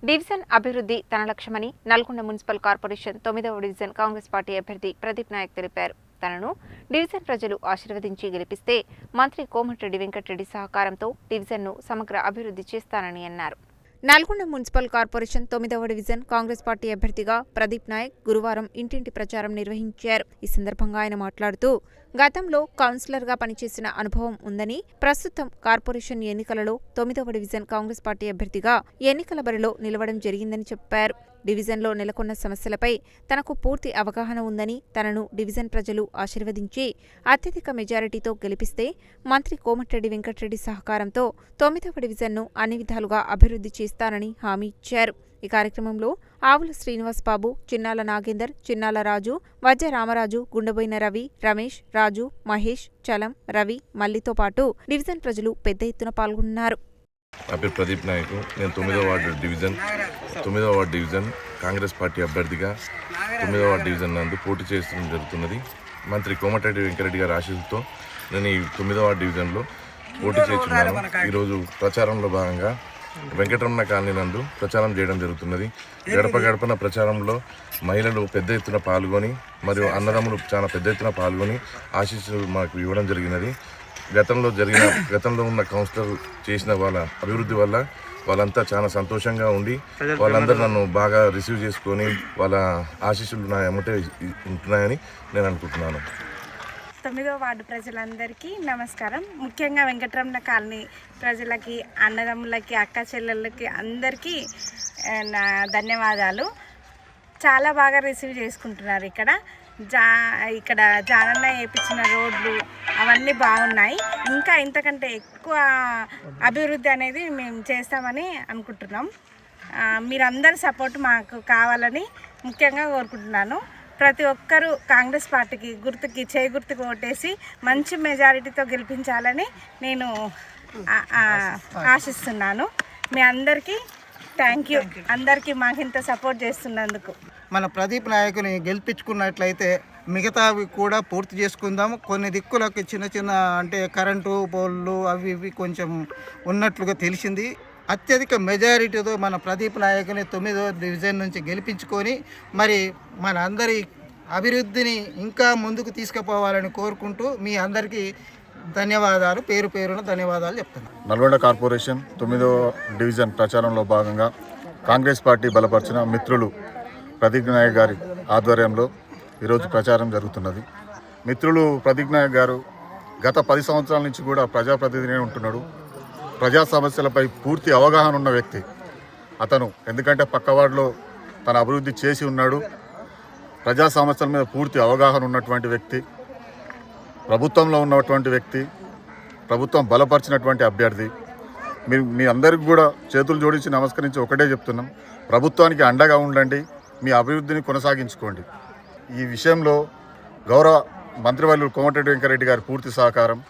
Division అభివృద్ధి తన లక్ష్యమని నల్గొండ మున్సిపల్ కార్పొరేషన్ 9వ డివిజన్ కాంగ్రెస్ పార్టీ అభ్యర్థి ప్రదీప్ నాయక్ తెలిపారు. తనను డివిజన్ ప్రజలు ఆశీర్వదించి గెలిపిస్తే మంత్రి కోమటిరెడ్డి వెంకటరెడ్డి సహకారంతో డివిజన్ను సమగ్ర అభివృద్ధి చేస్తానని అన్నారు. నల్గొండ మున్సిపల్ కార్పొరేషన్ 9వ డివిజన్ కాంగ్రెస్ పార్టీ అభ్యర్థిగా ప్రదీప్ నాయక్ గురువారం ఇంటింటి ప్రచారం నిర్వహించారు. ఈ సందర్భంగా ఆయన మాట్లాడుతూ గతంలో కౌన్సిలర్గా పనిచేసిన అనుభవం ఉందని, ప్రస్తుతం కార్పొరేషన్ ఎన్నికలలో 9వ డివిజన్ కాంగ్రెస్ పార్టీ అభ్యర్థిగా ఎన్నికల బరిలో నిలవడం జరిగిందని చెప్పారు. డివిజన్లో నెలకొన్న సమస్యలపై తనకు పూర్తి అవగాహన ఉందని, తనను డివిజన్ ప్రజలు ఆశీర్వదించి అత్యధిక మెజారిటీతో గెలిపిస్తే మంత్రి కోమటిరెడ్డి వెంకటరెడ్డి సహకారంతో 9వ డివిజన్ను అన్ని విధాలుగా అభివృద్ధి చేస్తానని హామీ ఇచ్చారు. ఈ కార్యక్రమంలో ఆవుల శ్రీనివాస్ బాబు, చిన్నాల నాగేందర్, చిన్నాల రాజు, వజ్జ రామరాజు, గుండబోయిన రవి, రమేష్, రాజు, మహేష్, చలం, రవి, మల్లితో పాటు డివిజన్ ప్రజలు పెద్ద ఎత్తున పాల్గొన్నారు. నా పేరు ప్రదీప్ నాయక్. నేను 9వ వార్డు డివిజన్ కాంగ్రెస్ పార్టీ అభ్యర్థిగా 9వ వార్డు డివిజన్ నందు పోటీ చేయడం జరుగుతున్నది. మంత్రి కోమటిరెడ్డి వెంకటరెడ్డి గారి ఆశీస్సుతో నేను ఈ 9వ వార్డు డివిజన్లో పోటీ చేస్తున్నాను. ఈరోజు ప్రచారంలో భాగంగా వెంకటరమణ కాలనీ నందు ప్రచారం చేయడం జరుగుతున్నది. గడప గడపన ప్రచారంలో మహిళలు పెద్ద ఎత్తున పాల్గొని మరియు అన్నదమ్ములు చాలా పెద్ద ఎత్తున పాల్గొని ఆశీస్సులు మాకు ఇవ్వడం జరిగినది. గతంలో ఉన్న కౌన్సిలర్ చేసిన వాళ్ళ అభివృద్ధి వల్ల వాళ్ళంతా చాలా సంతోషంగా ఉండి వాళ్ళందరూ నన్ను బాగా రిసీవ్ చేసుకొని వాళ్ళ ఆశీస్సులు నా ఎమ్మటే ఉంటున్నాయని నేను అనుకుంటున్నాను. 9వ వార్డు ప్రజలందరికీ నమస్కారం. ముఖ్యంగా వెంకటరమణ కాలనీ ప్రజలకి, అన్నదమ్ములకి, అక్క చెల్లెళ్ళకి అందరికీ నా ధన్యవాదాలు. చాలా బాగా రిసీవ్ చేసుకుంటున్నారు. ఇక్కడ జానన్న వేయించిన రోడ్లు అవన్నీ బాగున్నాయి. ఇంకా ఇంతకంటే ఎక్కువ అభివృద్ధి అనేది మేము చేస్తామని అనుకుంటున్నాం. మీరందరి సపోర్ట్ మాకు కావాలని ముఖ్యంగా కోరుకుంటున్నాను. ప్రతి ఒక్కరూ కాంగ్రెస్ పార్టీకి చేయి గుర్తుకు ఓటేసి మంచి మెజారిటీతో గెలిపించాలని నేను ఆశిస్తున్నాను. మీ అందరికీ థ్యాంక్ యూ. అందరికీ మాకింత సపోర్ట్ చేస్తున్నందుకు. మన ప్రదీప్ నాయకుని గెలిపించుకున్నట్లయితే మిగతావి కూడా పూర్తి చేసుకుందాము. కొన్ని దిక్కులకి చిన్న అంటే కరెంటు పోల్లు అవి ఇవి కొంచెం ఉన్నట్లుగా తెలిసింది. అత్యధిక మెజారిటీతో మన ప్రదీప్ నాయకుని 9వ డివిజన్ నుంచి గెలిపించుకొని మరి మన అందరి అభివృద్ధిని ఇంకా ముందుకు తీసుకుపోవాలని కోరుకుంటూ మీ అందరికీ ధన్యవాదాలు, పేరు పేరున ధన్యవాదాలు చెప్తున్నాను. నల్గొండ కార్పొరేషన్ 9వ డివిజన్ ప్రచారంలో భాగంగా కాంగ్రెస్ పార్టీ బలపరిచిన మిత్రులు ప్రదీప్ నాయక్ గారి ఆధ్వర్యంలో ఈరోజు ప్రచారం జరుగుతున్నది. మిత్రులు ప్రదీప్ నాయక్ గారు గత 10 సంవత్సరాల నుంచి కూడా ప్రజాప్రతినిధిగా ఉంటున్నాడు. ప్రజా సమస్యలపై పూర్తి అవగాహన ఉన్న వ్యక్తి అతను. ఎందుకంటే పక్కవాడిలో తన అభివృద్ధి చేసి ఉన్నాడు. ప్రజా సమస్యల మీద పూర్తి అవగాహన ఉన్నటువంటి వ్యక్తి, ప్రభుత్వంలో ఉన్నటువంటి వ్యక్తి, ప్రభుత్వం బలపరిచినటువంటి అభ్యర్థి. మీ అందరికీ కూడా చేతులు జోడించి నమస్కరించి ఒకటే చెప్తున్నాం, ప్రభుత్వానికి అండగా ఉండండి, మీ అభివృద్ధిని కొనసాగించుకోండి. ఈ విషయంలో గౌరవ మంత్రివర్యులు కోమటిరెడ్డి వెంకటరెడ్డి గారి పూర్తి సహకారం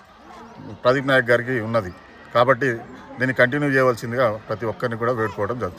ప్రదీప్ నాయక్ గారికి ఉన్నది. కాబట్టి దీన్ని కంటిన్యూ చేయవలసిందిగా ప్రతి ఒక్కరిని కూడా వేడుకోవడం జరుగుతుంది.